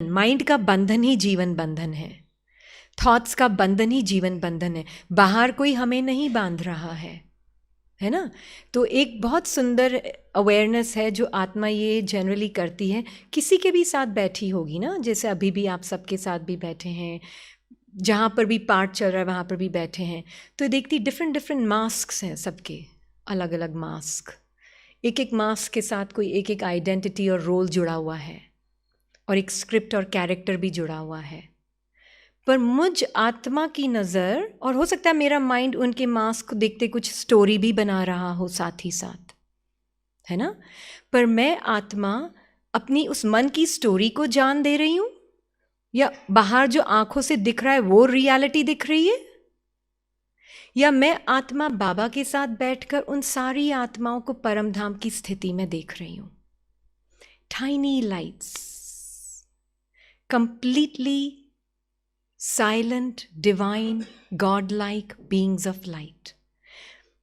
Mind का बंधन ही जीवन बंधन है, थॉट्स का बंधन ही जीवन बंधन है, बाहर कोई हमें नहीं बांध रहा है ना। तो एक बहुत सुंदर अवेयरनेस है जो आत्मा ये जनरली करती है, किसी के भी साथ बैठी होगी ना, जैसे अभी भी आप सबके साथ भी बैठे हैं, जहाँ पर भी पाठ चल रहा है वहाँ पर भी बैठे हैं, तो देखती डिफरेंट डिफरेंट मास्क्स हैं सबके, अलग अलग मास्क, एक एक मास्क के साथ कोई एक एक आइडेंटिटी और रोल जुड़ा हुआ है, और एक स्क्रिप्ट और कैरेक्टर भी जुड़ा हुआ है। पर मुझ आत्मा की नज़र, और हो सकता है मेरा माइंड उनके मास्क को देखते कुछ स्टोरी भी बना रहा हो साथ ही साथ, है ना, पर मैं आत्मा अपनी उस मन की स्टोरी को जान दे रही हूँ, या बाहर जो आंखों से दिख रहा है वो रियलिटी दिख रही है, या मैं आत्मा बाबा के साथ बैठकर उन सारी आत्माओं को परम धाम की स्थिति में देख रही हूँ। Tiny lights, completely silent, divine, God-like beings of light.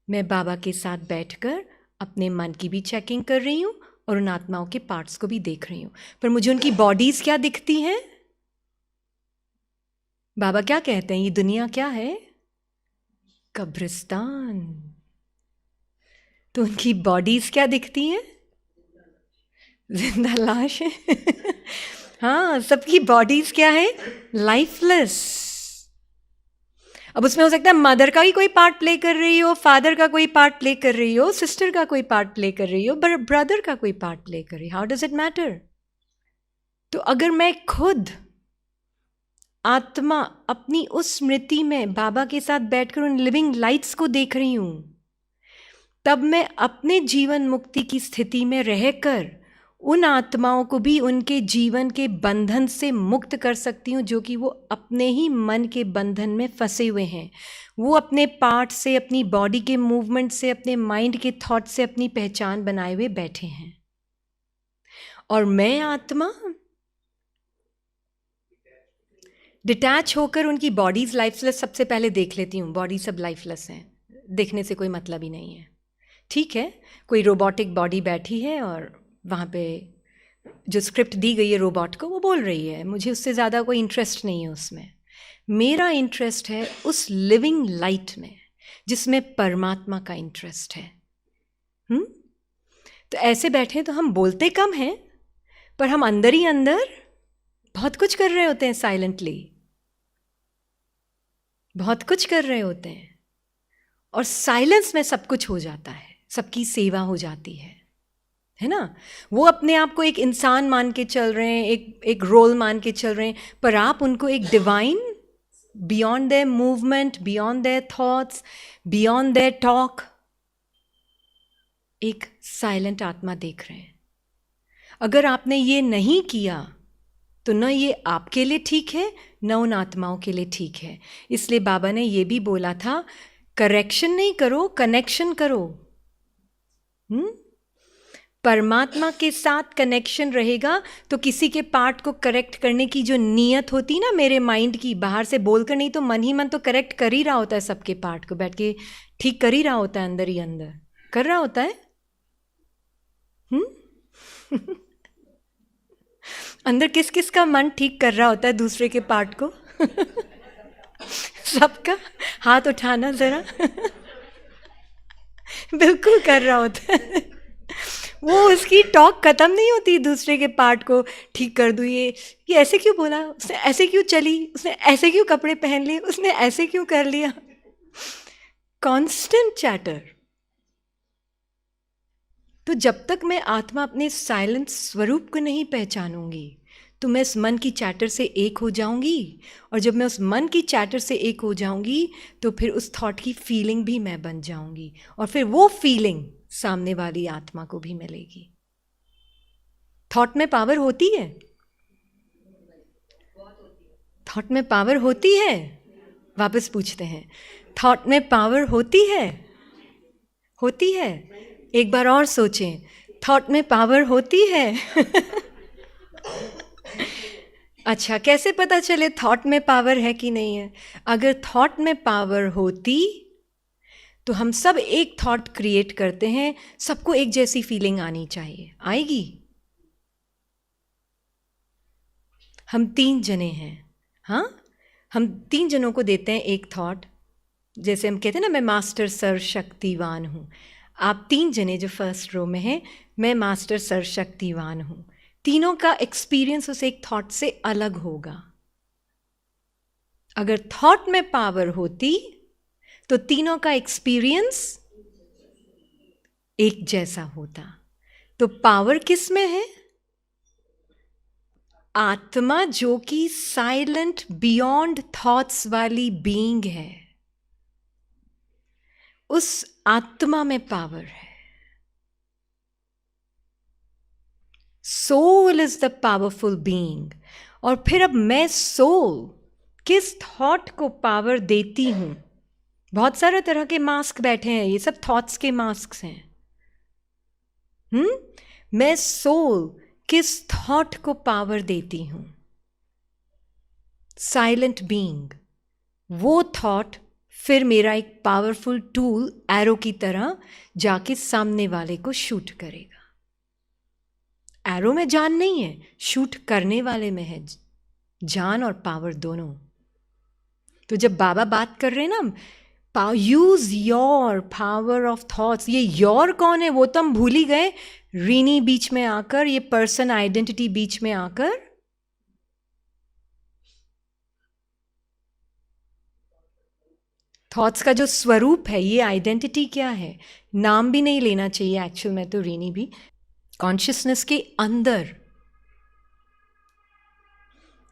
मैं बाबा के साथ बैठकर अपने मन की भी चेकिंग कर रही हूँ और उन आत्माओं के पार्ट्स को भी देख रही हूँ, पर मुझे उनकी बॉडीज क्या दिखती हैं? बाबा क्या कहते हैं, ये दुनिया क्या है? कब्रिस्तान। तो उनकी बॉडीज क्या दिखती हैं? जिंदा लाश है। हाँ, सबकी बॉडीज क्या है? लाइफलेस। अब उसमें हो सकता है मदर का ही कोई पार्ट प्ले कर रही हो, फादर का कोई पार्ट प्ले कर रही हो, सिस्टर का कोई पार्ट प्ले कर रही हो, ब्रदर का कोई पार्ट प्ले कर रही हो, हाउ डज इट मैटर? तो अगर मैं खुद आत्मा अपनी उस स्मृति में बाबा के साथ बैठकर उन लिविंग लाइट्स को देख रही हूं, तब मैं अपने जीवन मुक्ति की स्थिति में रहकर उन आत्माओं को भी उनके जीवन के बंधन से मुक्त कर सकती हूँ, जो कि वो अपने ही मन के बंधन में फंसे हुए हैं। वो अपने पार्ट से, अपनी बॉडी के मूवमेंट से, अपने माइंड के थॉट से अपनी पहचान बनाए हुए बैठे हैं, और मैं आत्मा डिटैच होकर उनकी बॉडीज लाइफलेस सबसे पहले देख लेती हूँ। बॉडी सब लाइफलेस हैं, देखने से कोई मतलब ही नहीं है। ठीक है, कोई रोबोटिक बॉडी बैठी है और वहाँ पे जो स्क्रिप्ट दी गई है रोबोट को, वो बोल रही है, मुझे उससे ज़्यादा कोई इंटरेस्ट नहीं है उसमें। मेरा इंटरेस्ट है उस लिविंग लाइट में जिसमें परमात्मा का इंटरेस्ट है। तो ऐसे बैठे तो हम बोलते कम हैं, पर हम अंदर ही अंदर बहुत कुछ कर रहे होते हैं, साइलेंटली बहुत कुछ कर रहे होते हैं, और साइलेंस में सब कुछ हो जाता है, सबकी सेवा हो जाती है ना। वो अपने आप को एक इंसान मान के चल रहे हैं, एक रोल मान के चल रहे हैं, पर आप उनको एक divine, beyond their movement, beyond their thoughts, beyond their talk, एक साइलेंट आत्मा देख रहे हैं। अगर आपने ये नहीं किया तो न ये आपके लिए ठीक है, न उन आत्माओं के लिए ठीक है। इसलिए बाबा ने ये भी बोला था, करेक्शन नहीं करो, कनेक्शन करो। परमात्मा के साथ कनेक्शन रहेगा तो किसी के पार्ट को करेक्ट करने की जो नीयत होती ना मेरे माइंड की, बाहर से बोलकर नहीं तो मन ही मन तो करेक्ट कर ही रहा होता है, सबके पार्ट को बैठ के ठीक कर ही रहा होता है, अंदर ही अंदर कर रहा होता है। अंदर किस किस का मन ठीक कर रहा होता है दूसरे के पार्ट को? सबका हाथ उठाना जरा। बिल्कुल कर रहा होता है। वो उसकी टॉक खत्म नहीं होती, दूसरे के पार्ट को ठीक कर दूँ, ये ऐसे क्यों बोला, उसने ऐसे क्यों चली, उसने ऐसे क्यों कपड़े पहन लिए, उसने ऐसे क्यों कर लिया। Constant chatter. तो जब तक मैं आत्मा अपने साइलेंट स्वरूप को नहीं पहचानूंगी तो मैं इस मन की चैटर से एक हो जाऊंगी, और जब मैं उस मन की चैटर से एक हो जाऊंगी तो फिर उस थॉट की फीलिंग भी मैं बन जाऊंगी, और फिर वो फीलिंग सामने वाली आत्मा को भी मिलेगी। थॉट में पावर होती है, थॉट में पावर होती है। वापस पूछते हैं, थॉट में पावर होती है? होती है। एक बार और सोचें, थॉट में पावर होती है? अच्छा, कैसे पता चले थॉट में पावर है कि नहीं है? अगर थॉट में पावर होती तो हम सब एक थॉट क्रिएट करते हैं, सबको एक जैसी फीलिंग आनी चाहिए, आएगी? हम 3 जने हैं, हाँ, हम 3 जनों को देते हैं एक थॉट, जैसे हम कहते हैं ना मैं मास्टर सर्वशक्तिवान हूँ। आप 3 जने जो फर्स्ट रो में हैं, मैं मास्टर सर्वशक्तिवान हूँ। तीनों का एक्सपीरियंस उस एक थॉट से अलग होगा। अगर थॉट में पावर होती तो तीनों का एक्सपीरियंस एक जैसा होता। तो पावर किस में है? आत्मा जो कि साइलेंट बियॉन्ड थॉट्स वाली बीइंग है, उस आत्मा में पावर है। Soul is the powerful being. और फिर अब मैं सोल किस थॉट को पावर देती हूं? बहुत सारे तरह के मास्क बैठे हैं, ये सब थॉट्स के मास्क हैं। मैं सोल किस थॉट को पावर देती हूं? Silent being. वो थॉट फिर मेरा एक पावरफुल टूल एरो की तरह जाके सामने वाले को शूट करेगा। एरो में जान नहीं है, शूट करने वाले में है जान और पावर दोनों। तो जब बाबा बात कर रहे हैं ना, use your power of thoughts, ये योर कौन है वो तो हम भूल ही गए। रीनी बीच में आकर, ये पर्सन आइडेंटिटी बीच में आकर थॉट्स का जो स्वरूप है, ये आइडेंटिटी क्या है, नाम भी नहीं लेना चाहिए एक्चुअल में तो रीनी भी। कॉन्शियसनेस के अंदर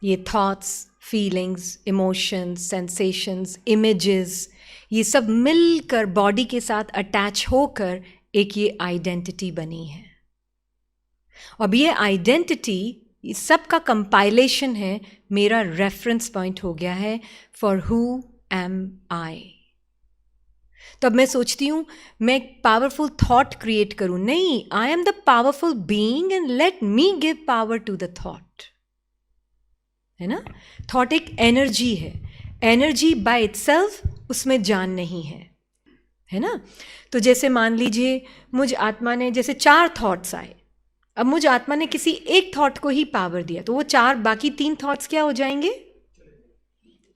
ये thoughts, feelings, emotions, sensations, images, ये सब मिलकर बॉडी के साथ अटैच होकर एक ये आइडेंटिटी बनी है। अब ये आइडेंटिटी इस सब का कंपाइलेशन है, मेरा रेफरेंस पॉइंट हो गया है फॉर हु एम आई। तो अब मैं सोचती हूँ मैं एक पावरफुल थॉट क्रिएट करूँ, नहीं, I am the powerful being and let me give power to the thought, है ना। थॉट एक एनर्जी है, एनर्जी बाय इटसेल्फ उसमें जान नहीं है ना। तो जैसे मान लीजिए मुझ आत्मा ने जैसे 4 थॉट्स आए, अब मुझ आत्मा ने किसी एक थॉट को ही पावर दिया, तो वो 4 बाकी 3 थॉट्स क्या हो जाएंगे?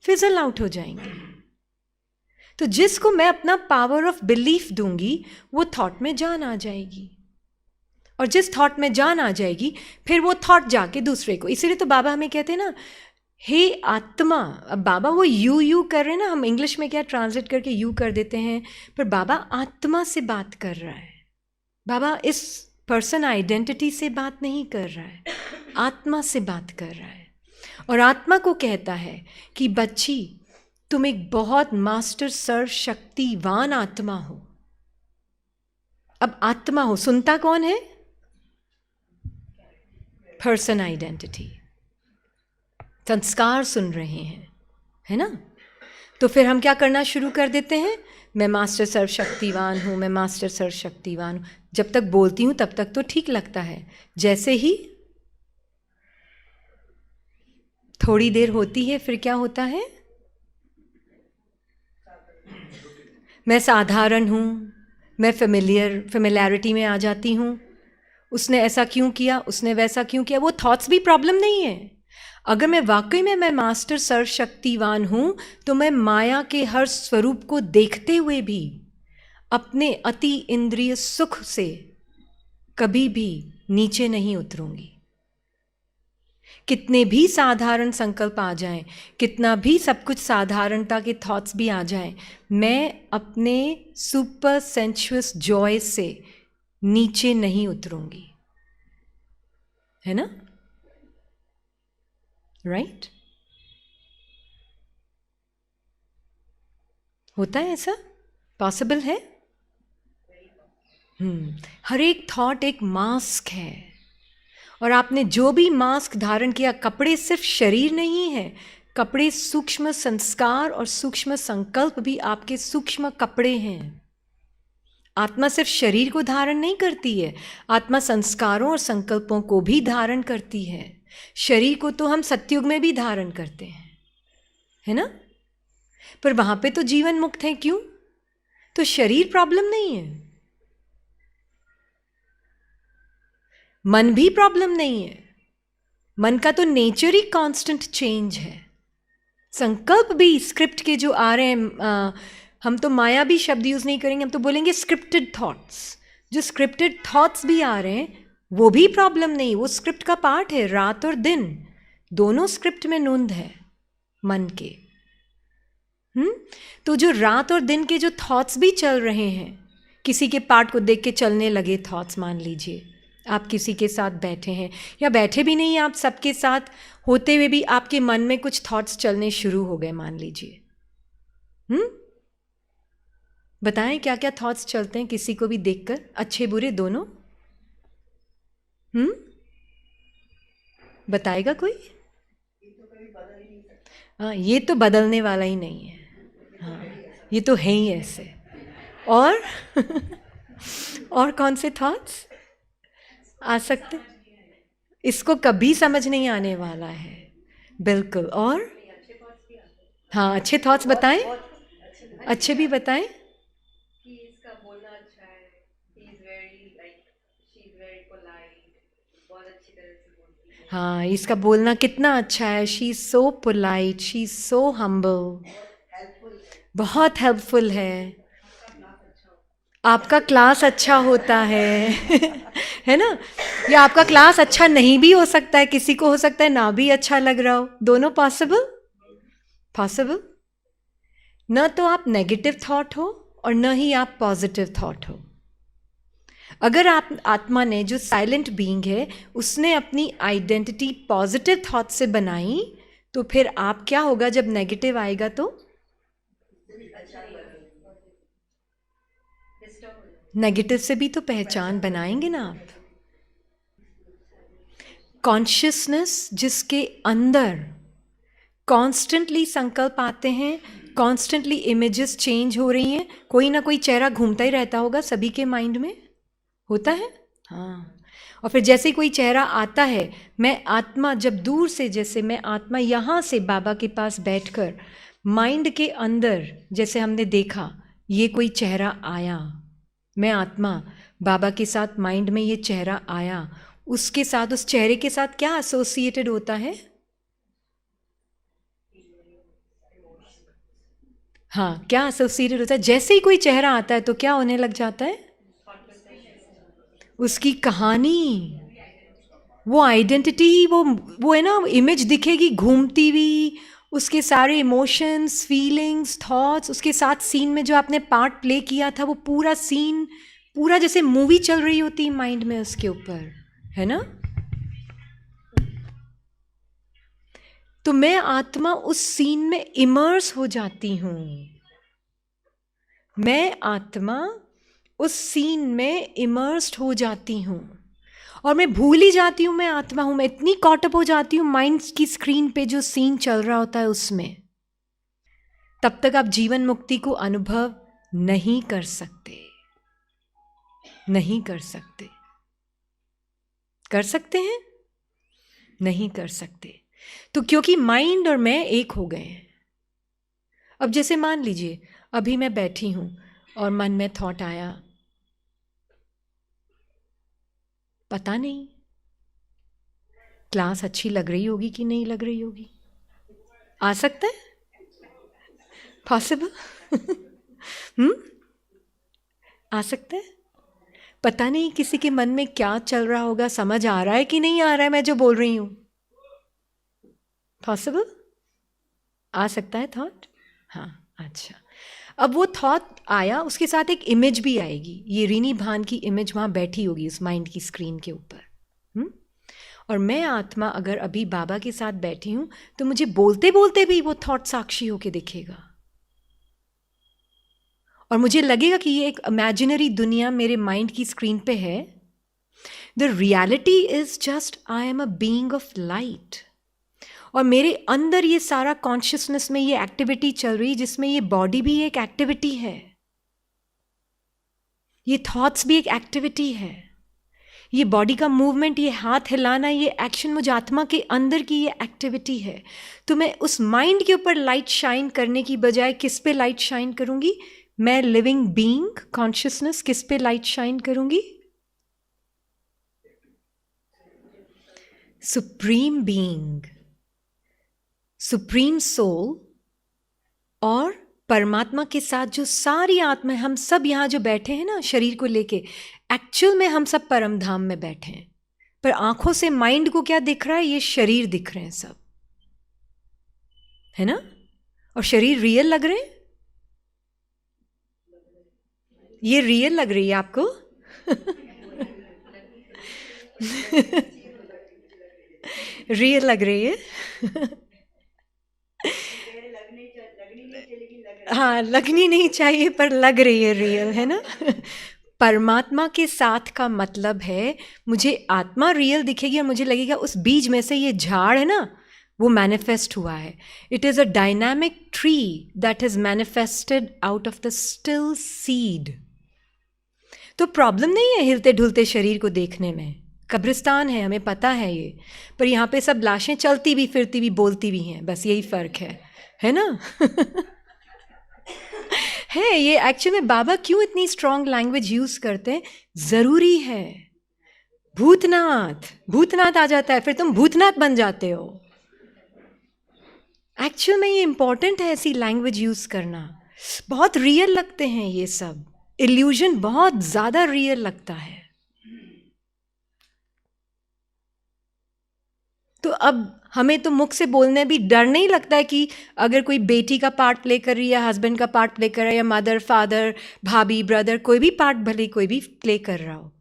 फिजल आउट हो जाएंगे। तो जिसको मैं अपना पावर ऑफ बिलीफ दूंगी वो थॉट में जान आ जाएगी, और जिस थॉट में जान आ जाएगी फिर वो थॉट जाके दूसरे को। इसीलिए तो बाबा हमें कहते हैं ना, हे आत्मा। अब बाबा वो यू कर रहे हैं ना, हम इंग्लिश में क्या ट्रांसलेट करके यू कर देते हैं, पर बाबा आत्मा से बात कर रहा है। बाबा इस पर्सन आइडेंटिटी से बात नहीं कर रहा है, आत्मा से बात कर रहा है। और आत्मा को कहता है कि बच्ची, तुम एक बहुत मास्टर सर्वशक्तिवान आत्मा हो। अब आत्मा हो, सुनता कौन है? पर्सन आइडेंटिटी, संस्कार सुन रहे हैं, है ना। तो फिर हम क्या करना शुरू कर देते हैं, मैं मास्टर सर्वशक्तिवान हूँ, मैं मास्टर सर्वशक्तिवान हूँ। जब तक बोलती हूँ तब तक तो ठीक लगता है, जैसे ही थोड़ी देर होती है फिर क्या होता है, मैं साधारण हूँ, मैं फेमिलियरिटी में आ जाती हूँ। उसने ऐसा क्यों किया, उसने वैसा क्यों किया, वो थॉट्स भी प्रॉब्लम नहीं है। अगर मैं वाकई में मैं मास्टर सर्वशक्तिवान हूँ तो मैं माया के हर स्वरूप को देखते हुए भी अपने अति इंद्रिय सुख से कभी भी नीचे नहीं उतरूंगी। कितने भी साधारण संकल्प आ जाएं, कितना भी सब कुछ साधारणता के थॉट्स भी आ जाएं, मैं अपने सुपर सेंचुअस जॉय से नीचे नहीं उतरूंगी, है ना, राइट? होता है ऐसा, पॉसिबल है। हर एक थॉट एक मास्क है, और आपने जो भी मास्क धारण किया, कपड़े सिर्फ शरीर नहीं है, कपड़े सूक्ष्म संस्कार और सूक्ष्म संकल्प भी आपके सूक्ष्म कपड़े हैं। आत्मा सिर्फ शरीर को धारण नहीं करती है, आत्मा संस्कारों और संकल्पों को भी धारण करती है। शरीर को तो हम सतयुग में भी धारण करते हैं, है ना, पर वहां पे तो जीवन मुक्त है। क्यों? तो शरीर प्रॉब्लम नहीं है, मन भी प्रॉब्लम नहीं है, मन का तो नेचर ही कांस्टेंट चेंज है। संकल्प भी स्क्रिप्ट के जो आ रहे हैं, हम तो माया भी शब्द यूज़ नहीं करेंगे, हम तो बोलेंगे स्क्रिप्टेड थॉट्स। जो स्क्रिप्टेड थॉट्स भी आ रहे हैं वो भी प्रॉब्लम नहीं, वो स्क्रिप्ट का पार्ट है। रात और दिन दोनों स्क्रिप्ट में नोंद है मन के। तो जो रात और दिन के जो थॉट्स भी चल रहे हैं, किसी के पार्ट को देख के चलने लगे थॉट्स, मान लीजिए आप किसी के साथ बैठे हैं या बैठे भी नहीं, आप सबके साथ होते हुए भी आपके मन में कुछ थॉट्स चलने शुरू हो गए, मान लीजिए। बताएं क्या क्या थॉट्स चलते हैं किसी को भी देखकर, अच्छे बुरे दोनों? बताएगा कोई? हाँ, ये तो बदलने वाला ही नहीं है। हाँ, ये तो है ही ऐसे। और और कौन से थॉट्स आ सकते? इसको कभी समझ नहीं आने वाला है, बिल्कुल। और हाँ, अच्छे थॉट्स बताएं, अच्छे भी बताएं। हाँ, इसका बोलना कितना अच्छा है। She is so polite, she is so humble, बहुत हेल्पफुल है। आपका क्लास अच्छा होता है है ना? या आपका क्लास अच्छा नहीं भी हो सकता है, किसी को हो सकता है ना भी अच्छा लग रहा हो, दोनों पॉसिबल। पॉसिबल। न तो आप नेगेटिव थॉट हो और न ही आप पॉजिटिव थॉट हो। अगर आप आत्मा ने, जो साइलेंट बीइंग है, उसने अपनी आइडेंटिटी पॉजिटिव थॉट से बनाई, तो फिर आप क्या होगा जब नेगेटिव आएगा? तो नेगेटिव से भी तो पहचान बनाएंगे ना आप। कॉन्शियसनेस जिसके अंदर कॉन्स्टेंटली संकल्प आते हैं, कॉन्स्टेंटली इमेजेस चेंज हो रही हैं, कोई ना कोई चेहरा घूमता ही रहता होगा सभी के माइंड में, होता है। हाँ, और फिर जैसे कोई चेहरा आता है, मैं आत्मा जब दूर से, जैसे मैं आत्मा यहाँ से बाबा के पास बैठकर माइंड के अंदर, जैसे हमने देखा ये कोई चेहरा आया, मैं आत्मा बाबा के साथ माइंड में ये चेहरा आया, उसके साथ, उस चेहरे के साथ क्या एसोसिएटेड होता है? हाँ, क्या एसोसिएटेड होता है? जैसे ही कोई चेहरा आता है तो क्या होने लग जाता है? उसकी कहानी, वो आइडेंटिटी, वो है ना, इमेज दिखेगी घूमती हुई, उसके सारे इमोशंस, फीलिंग्स, थॉट्स, उसके साथ सीन में जो आपने पार्ट प्ले किया था, वो पूरा सीन, पूरा जैसे मूवी चल रही होती है माइंड में उसके ऊपर, है ना? तो मैं आत्मा उस सीन में इमर्स हो जाती हूँ। मैं आत्मा उस सीन में इमर्स्ड हो जाती हूँ और मैं भूल ही जाती हूँ मैं आत्मा हूँ। मैं इतनी कॉटअप हो जाती हूँ माइंड की स्क्रीन पे जो सीन चल रहा होता है उसमें। तब तक आप जीवन मुक्ति को अनुभव नहीं कर सकते, नहीं कर सकते। कर सकते हैं? नहीं कर सकते। तो क्योंकि माइंड और मैं एक हो गए हैं। अब जैसे मान लीजिए अभी मैं बैठी हूँ और मन में थॉट आया, पता नहीं क्लास अच्छी लग रही होगी कि नहीं लग रही होगी, आ सकता है, पॉसिबल आ सकता है। पता नहीं किसी के मन में क्या चल रहा होगा, समझ आ रहा है कि नहीं आ रहा है मैं जो बोल रही हूँ, पॉसिबल, आ सकता है थॉट। हाँ, अच्छा। अब वो थॉट आया, उसके साथ एक इमेज भी आएगी, ये रीनी भान की इमेज वहाँ बैठी होगी उस माइंड की स्क्रीन के ऊपर। और मैं आत्मा अगर अभी बाबा के साथ बैठी हूँ तो मुझे बोलते बोलते भी वो थॉट साक्षी होके दिखेगा और मुझे लगेगा कि ये एक इमेजिनरी दुनिया मेरे माइंड की स्क्रीन पे है। The reality is just I am a being of light और मेरे अंदर ये सारा कॉन्शियसनेस में ये एक्टिविटी चल रही, जिसमें ये बॉडी भी एक एक्टिविटी है, ये थॉट्स भी एक एक्टिविटी है, ये बॉडी का मूवमेंट, ये हाथ हिलाना, ये एक्शन मुझे आत्मा के अंदर की ये एक्टिविटी है। तो मैं उस माइंड के ऊपर लाइट शाइन करने की बजाय किस पे लाइट शाइन करूंगी? मैं लिविंग बीइंग कॉन्शियसनेस किस पे लाइट शाइन करूंगी? सुप्रीम बीइंग, सुप्रीम सोल और परमात्मा के साथ जो सारी आत्मा है, हम सब यहाँ जो बैठे हैं ना शरीर को लेके, एक्चुअल में हम सब परम धाम में बैठे हैं, पर आंखों से माइंड को क्या दिख रहा है? ये शरीर दिख रहे हैं सब, है ना? और शरीर रियल लग रहे हैं? ये रियल लग रही है आपको? रियल लग रही है? हाँ, लगनी नहीं चाहिए पर लग रही है रियल, है ना? परमात्मा के साथ का मतलब है मुझे आत्मा रियल दिखेगी और मुझे लगेगा उस बीज में से ये झाड़ है ना, वो मैनिफेस्ट हुआ है. It is a dynamic tree that is manifested out of the still seed. तो प्रॉब्लम नहीं है हिलते ढुलते शरीर को देखने में. कब्रिस्तान है, हमें पता है ये, पर यहाँ पे सब लाशें चलती भी फिरती भी बोलती भी हैं, बस यही फ़र्क है ना? है ये एक्चुअली में बाबा क्यों इतनी स्ट्रॉन्ग लैंग्वेज यूज़ करते हैं? ज़रूरी है. भूतनाथ, भूतनाथ आ जाता है, फिर तुम भूतनाथ बन जाते हो. एक्चुअल में ये इम्पॉर्टेंट है ऐसी लैंग्वेज यूज़ करना. बहुत रियल लगते हैं ये सब, इल्यूजन बहुत ज़्यादा रियल लगता है. तो अब हमें तो मुख से बोलने भी डर नहीं लगता है कि अगर कोई बेटी का पार्ट प्ले कर रही है, हस्बैंड का पार्ट प्ले कर रहा है, या मदर, फादर, भाभी, ब्रदर, कोई भी पार्ट भले कोई भी प्ले कर रहा हो,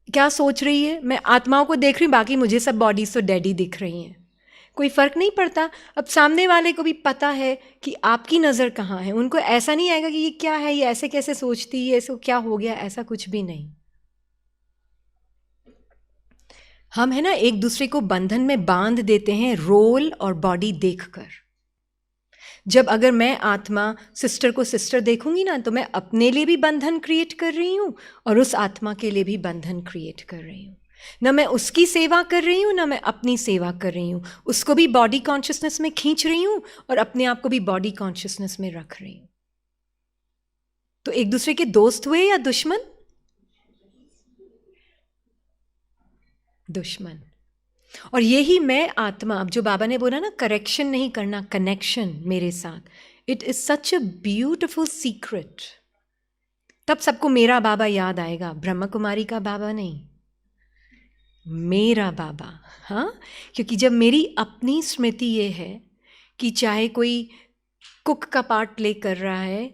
क्या सोच रही है? मैं आत्माओं को देख रही हूँ, बाकी मुझे सब बॉडीज तो डैडी दिख रही हैं. कोई फ़र्क नहीं पड़ता. अब सामने वाले को भी पता है कि आपकी नज़र कहाँ है. उनको ऐसा नहीं आएगा कि ये क्या है, ये ऐसे कैसे सोचती है, इसको क्या हो गया, ऐसा कुछ भी नहीं. हम है ना एक दूसरे को बंधन में बांध देते हैं रोल और बॉडी देखकर. जब अगर मैं आत्मा सिस्टर को सिस्टर देखूंगी ना, तो मैं अपने लिए भी बंधन क्रिएट कर रही हूँ और उस आत्मा के लिए भी बंधन क्रिएट कर रही हूँ. ना मैं उसकी सेवा कर रही हूँ, ना मैं अपनी सेवा कर रही हूँ. उसको भी बॉडी कॉन्शियसनेस में खींच रही हूँ और अपने आप को भी बॉडी कॉन्शियसनेस में रख रही हूँ. तो एक दूसरे के दोस्त हुए या दुश्मन? दुश्मन. और यही मैं आत्मा, अब जो बाबा ने बोला ना करेक्शन नहीं करना, कनेक्शन मेरे साथ, it is such a beautiful secret. तब सबको मेरा बाबा याद आएगा, ब्रह्मा कुमारी का बाबा नहीं, मेरा बाबा. हाँ, क्योंकि जब मेरी अपनी स्मृति ये है कि चाहे कोई कुक का पार्ट प्ले कर रहा है,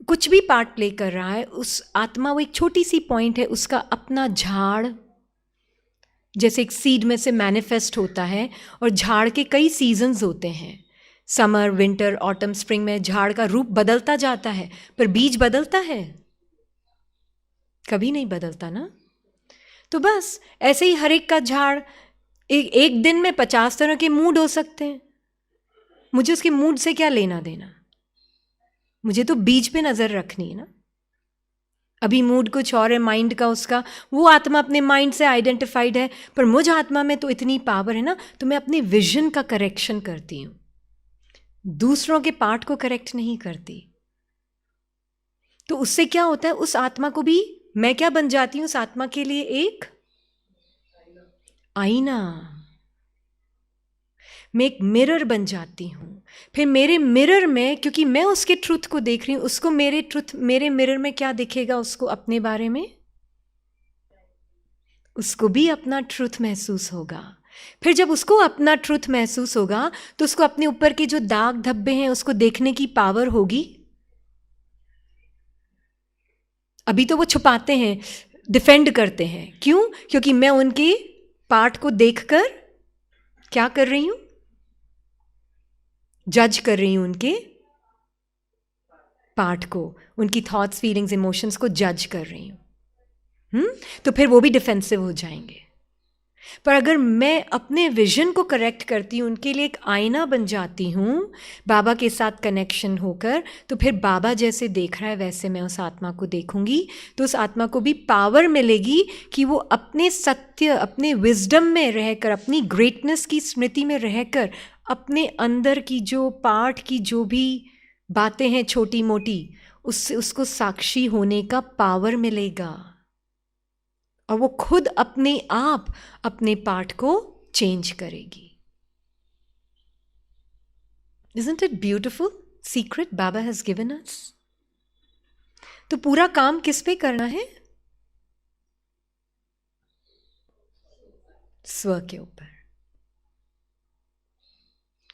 कुछ भी पार्ट प्ले कर रहा है, उस आत्मा वो एक छोटी सी पॉइंट है, उसका अपना झाड़ जैसे एक सीड में से मैनिफेस्ट होता है. और झाड़ के कई सीजन्स होते हैं, समर, विंटर, ऑटम, स्प्रिंग में झाड़ का रूप बदलता जाता है, पर बीज बदलता है? कभी नहीं बदलता ना. तो बस ऐसे ही हर एक का झाड़, एक दिन में 50 तरह के मूड हो सकते हैं. मुझे उसके मूड से क्या लेना देना? मुझे तो बीज पे नज़र रखनी है ना. अभी मूड कुछ और है, माइंड का उसका, वो आत्मा अपने माइंड से आइडेंटिफाइड है, पर मुझ आत्मा में तो इतनी पावर है ना, तो मैं अपने विजन का करेक्शन करती हूँ, दूसरों के पार्ट को करेक्ट नहीं करती. तो उससे क्या होता है, उस आत्मा को भी मैं क्या बन जाती हूँ, उस आत्मा के लिए एक आईना, मैं एक मिरर बन जाती हूँ. फिर मेरे मिरर में, क्योंकि मैं उसके ट्रुथ को देख रही हूँ, उसको मेरे ट्रुथ, मेरे मिरर में क्या दिखेगा उसको अपने बारे में? उसको भी अपना ट्रुथ महसूस होगा. फिर जब उसको अपना ट्रुथ महसूस होगा, तो उसको अपने ऊपर के जो दाग धब्बे हैं उसको देखने की पावर होगी. अभी तो वो छुपाते हैं, डिफेंड करते हैं. क्यों? क्योंकि मैं उनके पार्ट को देखकर क्या कर रही हूँ? जज कर रही हूँ उनके पार्ट को, उनकी थॉट्स, फीलिंग्स, इमोशंस को जज कर रही हूँ. तो फिर वो भी डिफेंसिव हो जाएंगे. पर अगर मैं अपने विजन को करेक्ट करती हूँ, उनके लिए एक आईना बन जाती हूँ बाबा के साथ कनेक्शन होकर, तो फिर बाबा जैसे देख रहा है वैसे मैं उस आत्मा को देखूंगी. तो उस आत्मा को भी पावर मिलेगी कि वो अपने सत्य, अपने विजडम में रहकर, अपनी ग्रेटनेस की स्मृति में रहकर, अपने अंदर की जो पार्ट की जो भी बातें हैं छोटी मोटी, उससे उसको साक्षी होने का पावर मिलेगा. और वो खुद अपने आप अपने पार्ट को चेंज करेगी। Isn't it beautiful secret Baba has given us? तो पूरा काम किस पे करना है? स्व के ऊपर।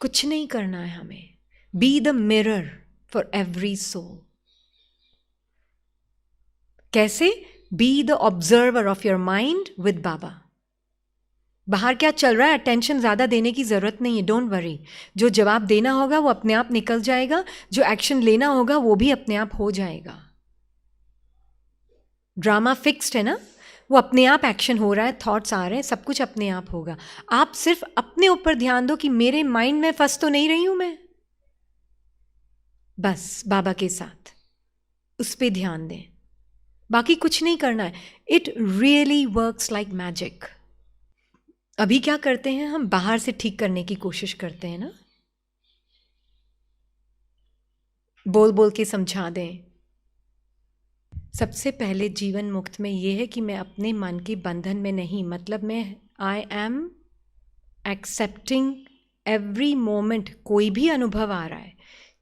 कुछ नहीं करना है हमें। Be the mirror for every soul. कैसे? Be the observer of your mind with बाबा। बाहर क्या चल रहा है अटेंशन ज़्यादा देने की ज़रूरत नहीं है, डोंट वरी। जो जवाब देना होगा वो अपने आप निकल जाएगा, जो एक्शन लेना होगा वो भी अपने आप हो जाएगा। ड्रामा फिक्स्ड है ना, वो अपने आप एक्शन हो रहा है, थॉट्स आ रहे हैं, सब कुछ अपने आप होगा। आप सिर्फ अपने ऊपर ध्यान दो कि मेरे माइंड में फंस तो नहीं रही हूं मैं, बस बाबा के साथ उस पर ध्यान दें, बाकी कुछ नहीं करना है। It really works like magic. अभी क्या करते हैं हम, बाहर से ठीक करने की कोशिश करते हैं ना, बोल बोल के समझा दें। सबसे पहले जीवन मुक्त में ये है कि मैं अपने मन के बंधन में नहीं, मतलब मैं I am accepting every moment. कोई भी अनुभव आ रहा है,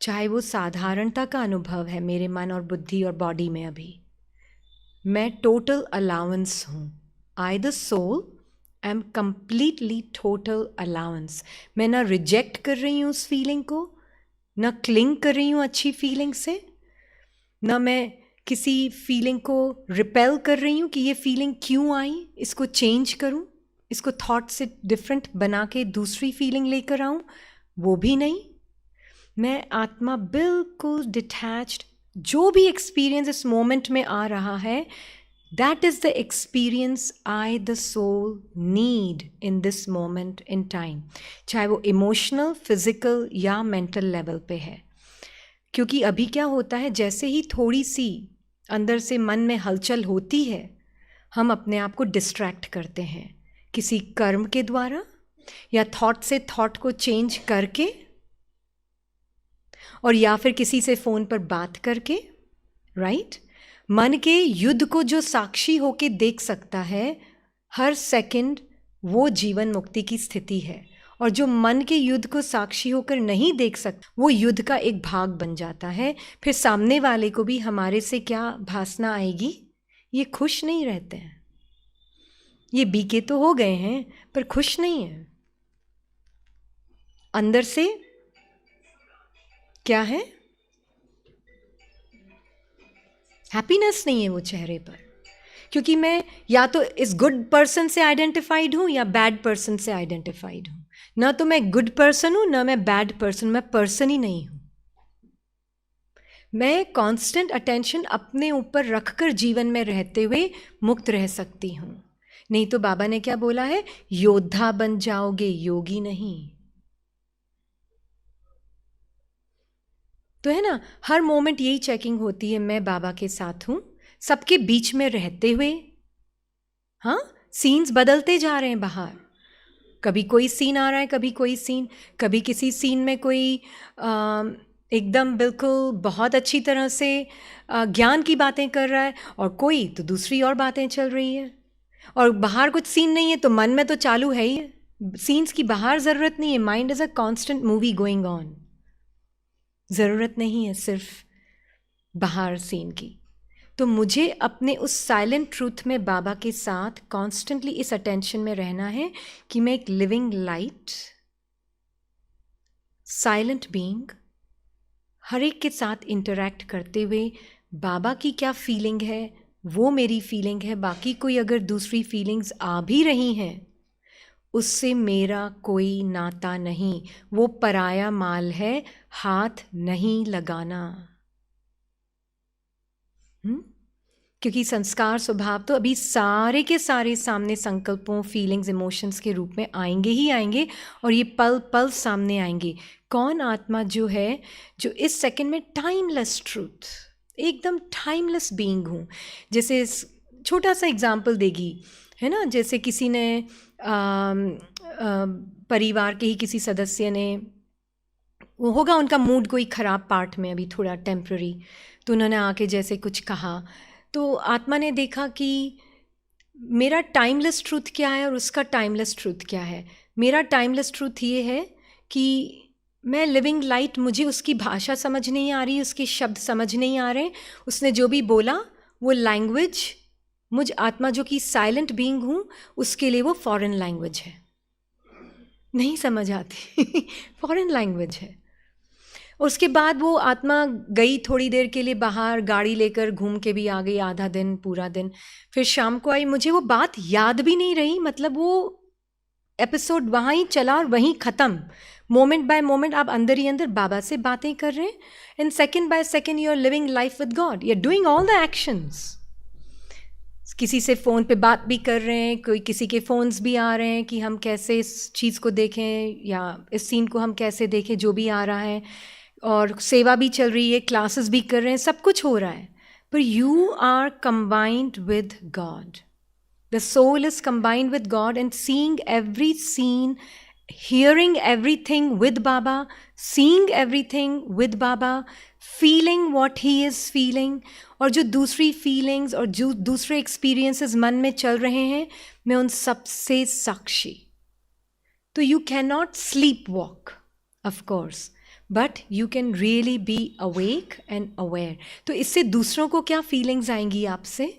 चाहे वो साधारणता का अनुभव है मेरे मन और बुद्धि और बॉडी में, अभी मैं टोटल अलाउंस हूँ। I the soul I am completely total allowance. मैं ना रिजेक्ट कर रही हूँ उस फीलिंग को, ना क्लिंग कर रही हूँ अच्छी फीलिंग से, ना मैं किसी फीलिंग को रिपेल कर रही हूँ कि ये फीलिंग क्यों आई, इसको चेंज करूँ, इसको थॉट से डिफरेंट बना के दूसरी फीलिंग लेकर आऊँ, वो भी नहीं। मैं आत्मा बिल्कुल डिटैच्ड। जो भी एक्सपीरियंस इस मोमेंट में आ रहा है, that is the experience I the soul need in this moment in time, चाहे वो इमोशनल, फिजिकल या मेंटल लेवल पे है। क्योंकि अभी क्या होता है, जैसे ही थोड़ी सी अंदर से मन में हलचल होती है, हम अपने आप को डिस्ट्रैक्ट करते हैं किसी कर्म के द्वारा या थॉट से थॉट को चेंज करके, और या फिर किसी से फ़ोन पर बात करके, राइट? मन के युद्ध को जो साक्षी होके देख सकता है हर सेकंड, वो जीवन मुक्ति की स्थिति है। और जो मन के युद्ध को साक्षी होकर नहीं देख सकता, वो युद्ध का एक भाग बन जाता है। फिर सामने वाले को भी हमारे से क्या भासना आएगी, ये खुश नहीं रहते हैं, ये बीके तो हो गए हैं पर खुश नहीं है। अंदर से क्या है, हैप्पीनेस नहीं है वो चेहरे पर, क्योंकि मैं या तो इस गुड पर्सन से आइडेंटिफाइड हूँ या बैड पर्सन से आइडेंटिफाइड हूँ। ना तो मैं गुड पर्सन हूँ ना मैं बैड पर्सन, मैं पर्सन ही नहीं हूँ। मैं कांस्टेंट अटेंशन अपने ऊपर रखकर जीवन में रहते हुए मुक्त रह सकती हूँ। नहीं तो बाबा ने क्या बोला है, योद्धा बन जाओगे, योगी नहीं। तो है ना, हर मोमेंट यही चेकिंग होती है, मैं बाबा के साथ हूँ, सबके बीच में रहते हुए। हाँ, सीन्स बदलते जा रहे हैं बाहर, कभी कोई सीन आ रहा है, कभी कोई सीन, कभी किसी सीन में कोई एकदम बिल्कुल बहुत अच्छी तरह से ज्ञान की बातें कर रहा है, और कोई तो दूसरी और बातें चल रही है। और बाहर कुछ सीन नहीं है तो मन में तो चालू है ही, सीन्स की बाहर ज़रूरत नहीं है। Mind is a constant movie going on, ज़रूरत नहीं है सिर्फ बाहर सीन की। तो मुझे अपने उस साइलेंट ट्रूथ में बाबा के साथ कॉन्स्टेंटली इस अटेंशन में रहना है कि मैं एक लिविंग लाइट, साइलेंट बीइंग, हर एक के साथ इंटरैक्ट करते हुए बाबा की क्या फीलिंग है वो मेरी फीलिंग है। बाकी कोई अगर दूसरी फीलिंग्स आ भी रही हैं, उससे मेरा कोई नाता नहीं, वो पराया माल है, हाथ नहीं लगाना। क्योंकि संस्कार स्वभाव तो अभी सारे के सारे सामने संकल्पों, फीलिंग्स, इमोशंस के रूप में आएंगे ही आएंगे, और ये पल पल सामने आएंगे। कौन आत्मा जो है, जो इस सेकंड में टाइमलेस ट्रूथ, एकदम टाइमलेस बीइंग हूँ। जैसे छोटा सा एग्जाम्पल देगी, है ना, जैसे किसी ने परिवार के ही किसी सदस्य ने, वो होगा उनका मूड कोई ख़राब पार्ट में अभी थोड़ा टेम्प्ररी, तो उन्होंने आके जैसे कुछ कहा, तो आत्मा ने देखा कि मेरा टाइमलेस ट्रूथ क्या है और उसका टाइमलेस ट्रूथ क्या है? मेरा टाइमलेस ट्रूथ ये है कि मैं लिविंग लाइट, मुझे उसकी भाषा समझ नहीं आ रही, उसके शब्द समझ नहीं आ रहे, उसने जो भी बोला वो लैंग्वेज, मुझ आत्मा जो कि साइलेंट बीइंग हूँ उसके लिए वो फॉरेन लैंग्वेज है, नहीं समझ आती फॉरेन लैंग्वेज है। उसके बाद वो आत्मा गई थोड़ी देर के लिए बाहर, गाड़ी लेकर घूम के भी आ गई, आधा दिन पूरा दिन, फिर शाम को आई, मुझे वो बात याद भी नहीं रही, मतलब वो एपिसोड वहाँ ही चला और वहीं ख़त्म। मोमेंट बाय मोमेंट आप अंदर ही अंदर बाबा से बातें कर रहे हैं, and second by second you are living life with God, you are doing all the actions. किसी से फ़ोन पे बात भी कर रहे हैं, कोई किसी के फ़ोन्स भी आ रहे हैं कि हम कैसे इस चीज़ को देखें या इस सीन को हम कैसे देखें, जो भी आ रहा है, और सेवा भी चल रही है, क्लासेस भी कर रहे हैं, सब कुछ हो रहा है, पर you are combined with God. The soul is combined with God and seeing every scene, hearing everything with Baba, seeing everything with Baba, feeling what he is feeling, और जो दूसरी फीलिंग्स और जो दूसरे एक्सपीरियंसेस मन में चल रहे हैं, मैं उन सब से साक्षी। तो you can not sleep walk of course, but you can really be awake and aware. तो इससे दूसरों को क्या फीलिंग्स आएंगी आपसे?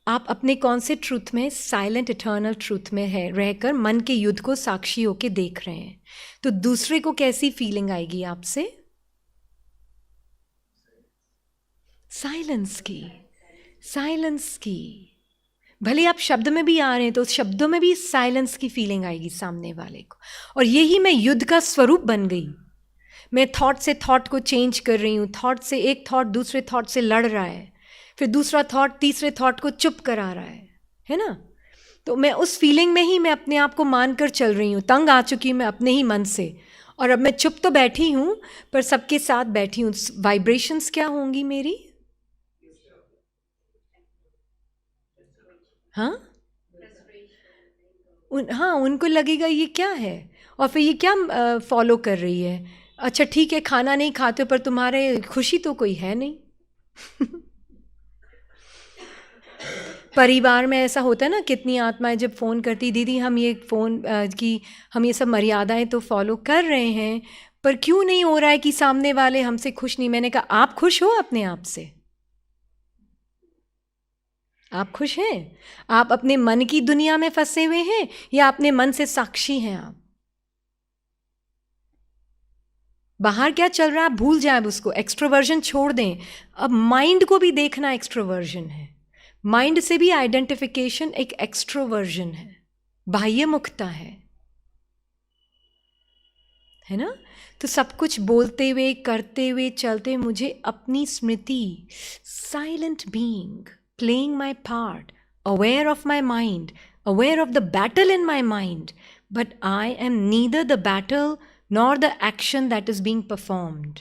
आप अपने कौन से ट्रूथ में, साइलेंट इटर्नल ट्रूथ में है रहकर मन के युद्ध को साक्षी होके देख रहे हैं, तो दूसरे को कैसी फीलिंग आएगी आपसे? साइलेंस की, साइलेंस की। भले आप शब्द में भी आ रहे हैं तो शब्दों में भी साइलेंस की फीलिंग आएगी सामने वाले को, और यही मैं युद्ध का स्वरूप बन गई। मैं थॉट से थॉट को चेंज कर रही हूँ, थॉट से एक थॉट दूसरे थॉट से लड़ रहा है, फिर दूसरा थॉट तीसरे थॉट को चुप करा रहा है ना? तो मैं उस फीलिंग में ही मैं अपने आप को मान कर चल रही हूँ, तंग आ चुकी हूँ मैं अपने ही मन से, और अब मैं चुप तो बैठी हूँ पर सबके साथ बैठी हूँ। वाइब्रेशंस क्या होंगी मेरी? हाँ, हाँ, उनको लगेगा ये क्या है, और फिर ये क्या फॉलो कर रही है। अच्छा ठीक है, खाना नहीं खाते पर तुम्हारे खुशी तो कोई है नहीं परिवार में ऐसा होता है ना, कितनी आत्माएं जब फ़ोन करती, दीदी हम ये फ़ोन की हम ये सब मर्यादाएं तो फॉलो कर रहे हैं, पर क्यों नहीं हो रहा है कि सामने वाले हमसे खुश नहीं। मैंने कहा आप खुश हो अपने आप से? आप खुश हैं? आप अपने मन की दुनिया में फंसे हुए हैं या अपने मन से साक्षी हैं आप? बाहर क्या चल रहा है आप भूल जाए उसको, एक्सट्रोवर्जन छोड़ दें। अब माइंड को भी देखना एक्सट्रोवर्जन है, माइंड से भी आइडेंटिफिकेशन एक एक्सट्रोवर्जन है, बाह्य मुखता है ना? तो सब कुछ बोलते हुए, करते हुए, चलते हुए मुझे अपनी स्मृति, silent being, playing my part, aware of my mind, aware of the battle in my mind, but I am neither the battle nor the action that is being performed.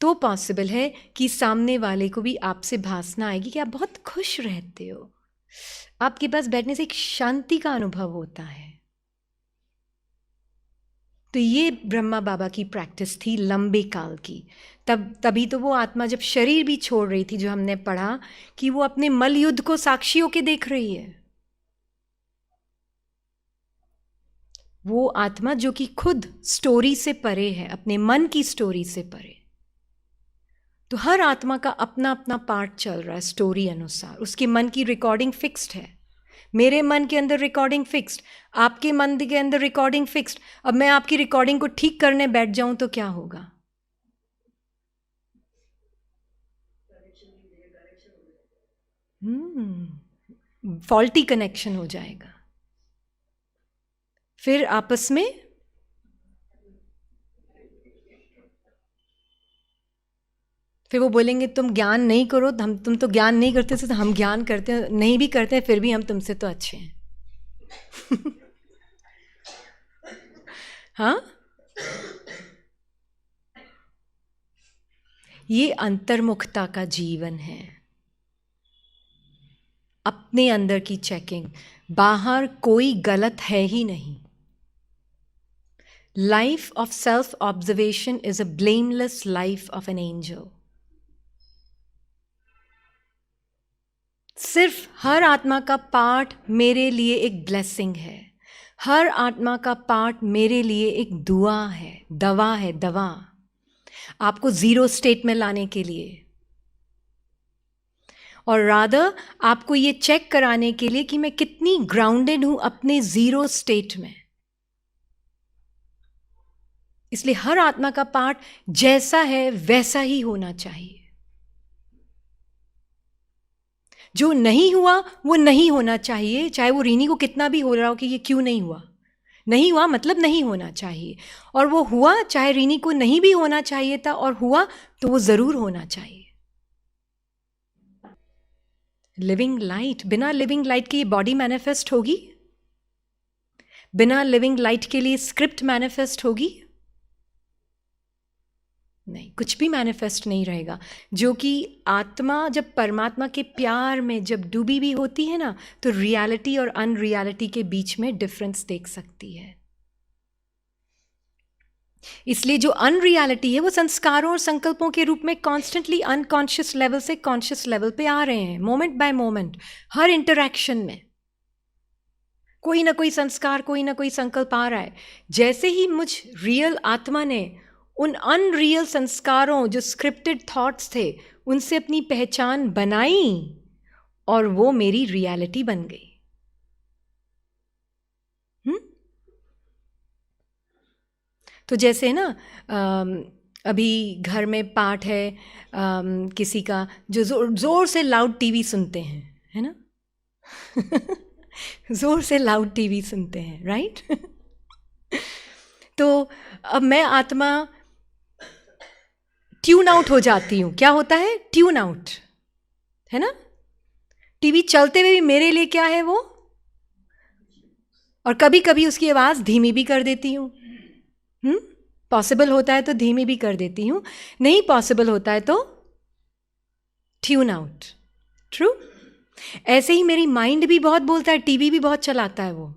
तो पॉसिबल है कि सामने वाले को भी आपसे भासना आएगी कि आप बहुत खुश रहते हो, आपके पास बैठने से एक शांति का अनुभव होता है। तो ये ब्रह्मा बाबा की प्रैक्टिस थी लंबे काल की। तभी तो वो आत्मा जब शरीर भी छोड़ रही थी, जो हमने पढ़ा कि वो अपने मल युद्ध को साक्षी होके देख रही है। वो आत्मा जो कि खुद स्टोरी से परे है, अपने मन की स्टोरी से परे। तो हर आत्मा का अपना अपना पार्ट चल रहा है स्टोरी अनुसार, उसके मन की रिकॉर्डिंग फिक्स्ड है। मेरे मन के अंदर रिकॉर्डिंग फिक्स्ड, आपके मन के अंदर रिकॉर्डिंग फिक्स्ड। अब मैं आपकी रिकॉर्डिंग को ठीक करने बैठ जाऊं तो क्या होगा? फॉल्टी कनेक्शन हो जाएगा, फिर आपस में फिर वो बोलेंगे तुम ज्ञान नहीं करो, तुम तो ज्ञान नहीं करते थे, तो हम ज्ञान करते हैं, नहीं भी करते हैं फिर भी हम तुमसे तो अच्छे हैं हाँ, ये अंतर्मुखता का जीवन है, अपने अंदर की चेकिंग। बाहर कोई गलत है ही नहीं, Life of self-observation is a blameless life of an angel. सिर्फ हर आत्मा का पाठ मेरे लिए एक ब्लेसिंग है, हर आत्मा का पाठ मेरे लिए एक दुआ है, दवा आपको जीरो स्टेट में लाने के लिए, और रादर आपको ये चेक कराने के लिए कि मैं कितनी ग्राउंडेड हूं अपने जीरो स्टेट में। इसलिए हर आत्मा का पाठ जैसा है वैसा ही होना चाहिए। जो नहीं हुआ वो नहीं होना चाहिए, चाहे वो रीनी को कितना भी हो रहा हो कि ये क्यों नहीं हुआ। नहीं हुआ मतलब नहीं होना चाहिए, और वो हुआ चाहे रीनी को नहीं भी होना चाहिए था, और हुआ तो वो जरूर होना चाहिए। लिविंग लाइट, बिना लिविंग लाइट के ये बॉडी मैनिफेस्ट होगी? बिना लिविंग लाइट के लिए स्क्रिप्ट मैनिफेस्ट होगी? नहीं, कुछ भी मैनिफेस्ट नहीं रहेगा। जो कि आत्मा जब परमात्मा के प्यार में जब डूबी भी होती है ना, तो रियलिटी और अनरियलिटी के बीच में डिफरेंस देख सकती है। इसलिए जो अनरियलिटी है वो संस्कारों और संकल्पों के रूप में कॉन्स्टेंटली अनकॉन्शियस लेवल से कॉन्शियस लेवल पे आ रहे हैं, मोमेंट बाय मोमेंट, हर इंटरैक्शन में कोई ना कोई संस्कार, कोई ना कोई संकल्प आ रहा है। जैसे ही मुझ रियल आत्मा ने उन अनरियल संस्कारों, जो स्क्रिप्टेड थॉट्स थे, उनसे अपनी पहचान बनाई, और वो मेरी रियलिटी बन गई। तो जैसे ना अभी घर में पाठ है किसी का, जो जोर से लाउड टीवी सुनते हैं, है ना? जोर से लाउड टीवी सुनते हैं, राइट? तो अब मैं आत्मा ट्यून आउट हो जाती हूँ। क्या होता है? ट्यून आउट, है ना? टीवी चलते हुए भी मेरे लिए क्या है वो, और कभी कभी उसकी आवाज़ धीमी भी कर देती हूँ। पॉसिबल होता है तो धीमी भी कर देती हूँ, नहीं पॉसिबल होता है तो ट्यून आउट। ट्रू। ऐसे ही मेरी माइंड भी बहुत बोलता है, टीवी भी बहुत चलाता है, वो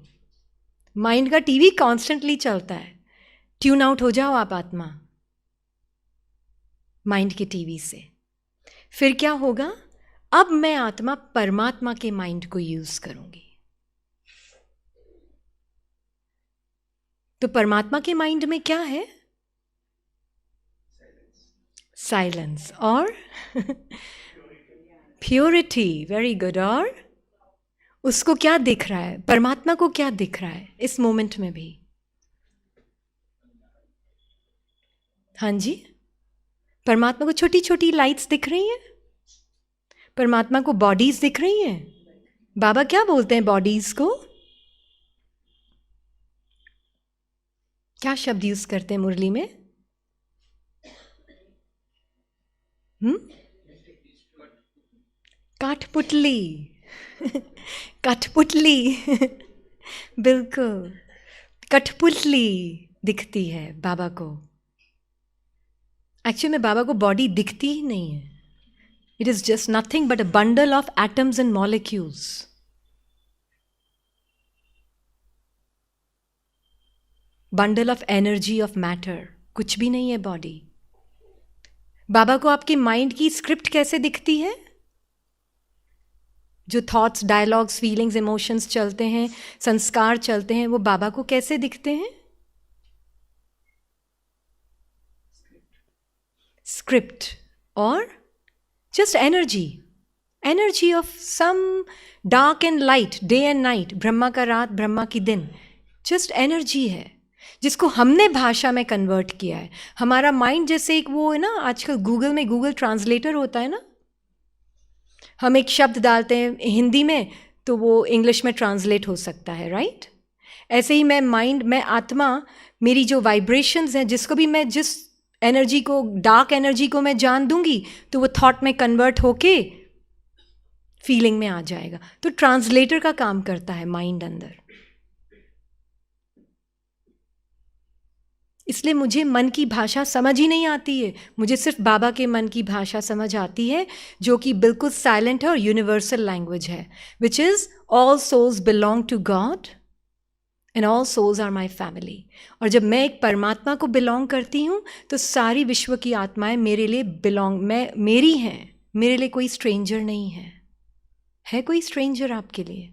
माइंड का टीवी कॉन्स्टेंटली चलता है। ट्यून आउट हो जाओ आप आत्मा माइंड के टीवी से। फिर क्या होगा? अब मैं आत्मा परमात्मा के माइंड को यूज करूंगी। तो परमात्मा के माइंड में क्या है? साइलेंस और प्योरिटी। Very good. और उसको क्या दिख रहा है? परमात्मा को क्या दिख रहा है इस मोमेंट में भी? हाँ जी, परमात्मा को छोटी छोटी लाइट्स दिख रही हैं, परमात्मा को बॉडीज दिख रही हैं। बाबा क्या बोलते हैं बॉडीज को? क्या शब्द यूज करते हैं मुरली में? काठपुतली। कठपुतली। बिल्कुल, कठपुतली दिखती है बाबा को। एक्चुअली में बाबा को बॉडी दिखती ही नहीं है। It is just nothing but a bundle of atoms and molecules. Bundle of energy of matter, कुछ भी नहीं है बॉडी। बाबा को आपके माइंड की स्क्रिप्ट कैसे दिखती है? जो थॉट्स, डायलॉग्स, फीलिंग्स, इमोशंस चलते हैं, संस्कार चलते हैं, वो बाबा को कैसे दिखते हैं? स्क्रिप्ट और just energy, energy of some dark and light, day and night, Brahma का रात, ब्रह्मा की दिन, जस्ट एनर्जी है जिसको हमने भाषा में कन्वर्ट किया है। हमारा माइंड जैसे एक वो है ना, आजकल गूगल में गूगल ट्रांसलेटर होता है ना, हम एक शब्द डालते हैं हिंदी में तो वो इंग्लिश में ट्रांसलेट हो सकता है, राइट? ऐसे ही मैं माइंड, मैं आत्मा, मेरी जो वाइब्रेशंस हैं, जिसको भी मैं, जिस एनर्जी को, डार्क एनर्जी को मैं जान दूंगी तो वो थॉट में कन्वर्ट होके फीलिंग में आ जाएगा। तो ट्रांसलेटर का काम करता है माइंड अंदर। इसलिए मुझे मन की भाषा समझ ही नहीं आती है, मुझे सिर्फ बाबा के मन की भाषा समझ आती है, जो कि बिल्कुल साइलेंट है और यूनिवर्सल लैंग्वेज है, which is all souls belong to God and all souls are my family. और जब मैं एक परमात्मा को बिलोंग करती हूँ तो सारी विश्व की आत्माएं मेरे लिए मेरी हैं, मेरे लिए कोई स्ट्रेंजर नहीं है। है कोई स्ट्रेंजर आपके लिए?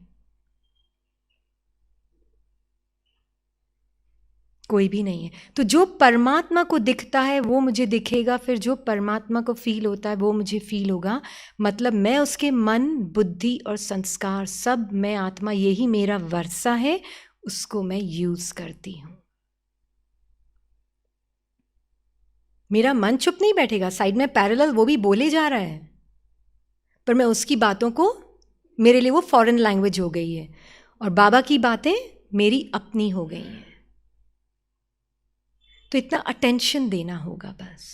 कोई भी नहीं है। तो जो परमात्मा को दिखता है वो मुझे दिखेगा, फिर जो परमात्मा को फील होता है वो मुझे फील होगा। मतलब मैं उसके मन, बुद्धि और संस्कार सब, मैं आत्मा, यही मेरा वर्षा है, उसको मैं यूज करती हूँ। मेरा मन चुप नहीं बैठेगा, साइड में पैरेलल वो भी बोले जा रहा है, पर मैं उसकी बातों को, मेरे लिए वो फॉरेन लैंग्वेज हो गई है, और बाबा की बातें मेरी अपनी हो गई हैं। तो इतना अटेंशन देना होगा बस।